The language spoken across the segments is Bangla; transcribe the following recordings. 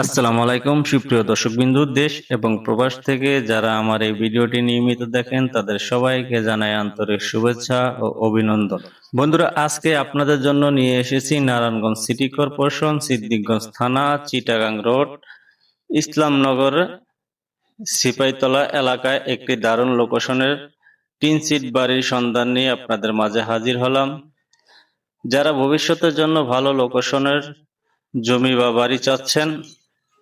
আসসালামু আলাইকুম সুপ্রিয় দর্শকবিন্দু, দেশ এবং প্রবাস থেকে যারা আমার এই ভিডিওটি নিয়মিত দেখেন তাদের সবাইকে জানাই আন্তরিক শুভেচ্ছা ও অভিনন্দন। বন্ধুরা, আজকে আপনাদের জন্য নিয়ে এসেছি নারায়ণগঞ্জ সিটি কর্পোরেশন, সিদ্দিকগঞ্জ থানা, চিটাগাং রোড, ইসলামনগর, সিপাইতলা এলাকায় একটি দারুণ লোকেশনের 3 সিট বাড়ির সন্ধান নিয়ে আপনাদের মাঝে হাজির হলাম। যারা ভবিষ্যতের জন্য ভালো লোকেশনের জমি বা বাড়ি চাচ্ছেন,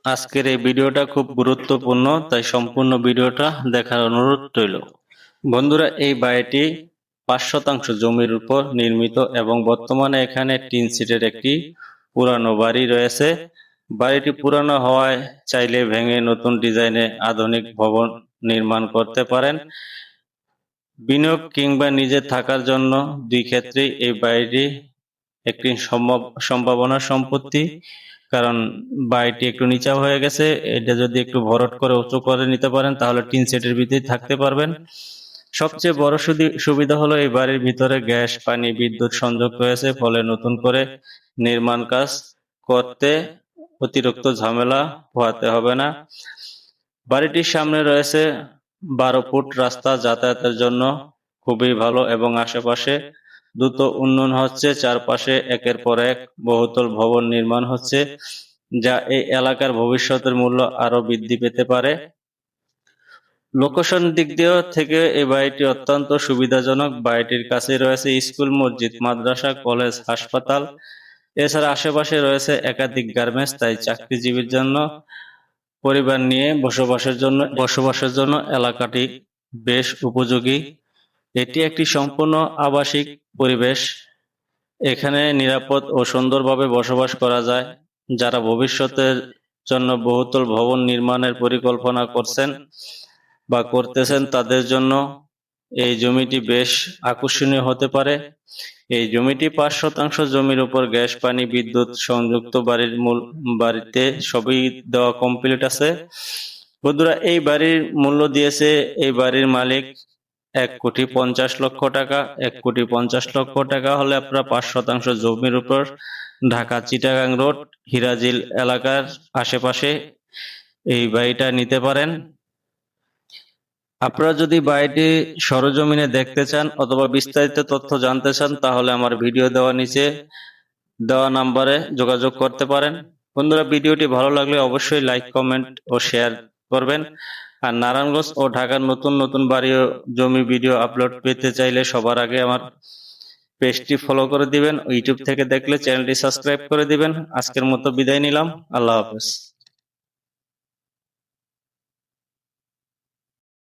আজকের এই ভিডিওটা খুব গুরুত্বপূর্ণ, তাই সম্পূর্ণ ভিডিওটা দেখার অনুরোধ রইল। বন্ধুরা, এই বাড়িটি 5% জমির উপর নির্মিত এবং বর্তমানে এখানে 3 সিটের একটি পুরানো বাড়ি রয়েছে। বাড়িটি পুরানো হওয়ায় চাইলে ভেঙে নতুন ডিজাইনে আধুনিক ভবন নির্মাণ করতে পারেন। বিনিয়োগ কিংবা নিজে থাকার জন্য দুই ক্ষেত্রেই এই বাড়িটি একটি সম্ভাবনার সম্পত্তি, কারণ বাড়িটি একটু নিচা হয়ে গেছে। এটা যদি একটু ভরাট করে উঁচু করে নিতে পারেন তাহলে 3 সিটের ভিতরে থাকতে পারবেন। সবচেয়ে বড় সুবিধা হলো এই বাড়ির ভিতরে গ্যাস, পানি, বিদ্যুৎ সংযোগ রয়েছে, ফলে নতুন করে নির্মাণ কাজ করতে অতিরিক্ত ঝামেলা পোহাতে হবে না। বাড়িটির সামনে রয়েছে 12 ফুট রাস্তা, যাতায়াতের জন্য খুবই ভালো এবং আশেপাশে দ্রুত উন্নয়ন হচ্ছে। চারপাশে একের পর এক বহুতল ভবন নির্মাণ হচ্ছে, যা এই এলাকার ভবিষ্যতের মূল্য আরো বৃদ্ধি পেতে পারে। লোকেশন দিক দিয়ে থেকে এই বাড়িটি অত্যন্ত সুবিধাজনক। বাড়িটির কাছে রয়েছে স্কুল, মসজিদ, মাদ্রাসা, কলেজ, হাসপাতাল। এছাড়া আশেপাশে রয়েছে একাধিক গার্মেন্টস, তাই চাকরিজীবীর জন্য, পরিবার নিয়ে বসবাসের জন্য এলাকাটি বেশ উপযোগী। এটি একটি সম্পূর্ণ আবাসিক পরিবেশ। এখানে নিরাপদ ও সুন্দরভাবে বসবাস করা যায়। যারা ভবিষ্যতের জন্য বহুতল ভবন নির্মাণের পরিকল্পনা করছেন বা করতেছেন তাদের জন্য এই জমিটি বেশ আকর্ষণীয় হতে পারে। এই জমিটি 5% জমির উপর গ্যাস, পানি, বিদ্যুৎ সংযুক্ত। বাড়িতে সবই দেওয়া কমপ্লিট আছে। বন্ধুরা, এই বাড়ির মূল্য দিয়েছে এই বাড়ির মালিক 1,50,00,000 টাকা। 1,50,00,000 টাকা হলে আপনারা 5% জমির উপর ঢাকা চিটাগাং রোড, হিরাজিল এলাকার আশেপাশে এই বাড়িটা নিতে পারেন। আপনারা যদি বাড়িটি সরজমিনে দেখতে চান অথবা বিস্তারিত তথ্য জানতে চান তাহলে আমার ভিডিও দেওয়া নিচে দেওয়া নাম্বারে যোগাযোগ করতে পারেন। বন্ধুরা, ভিডিওটি ভালো লাগলে অবশ্যই লাইক, কমেন্ট ও শেয়ার করবেন। আর নারায়ণগঞ্জ ও ঢাকার নতুন নতুন বাড়ি ও জমি ভিডিও আপলোড পেতে চাইলে সবার আগে আমার পেজটি ফলো করে দিবেন। ইউটিউব থেকে দেখলে চ্যানেলটি সাবস্ক্রাইব করে দিবেন। আজকের মতো বিদায় নিলাম। আল্লাহ হাফেজ।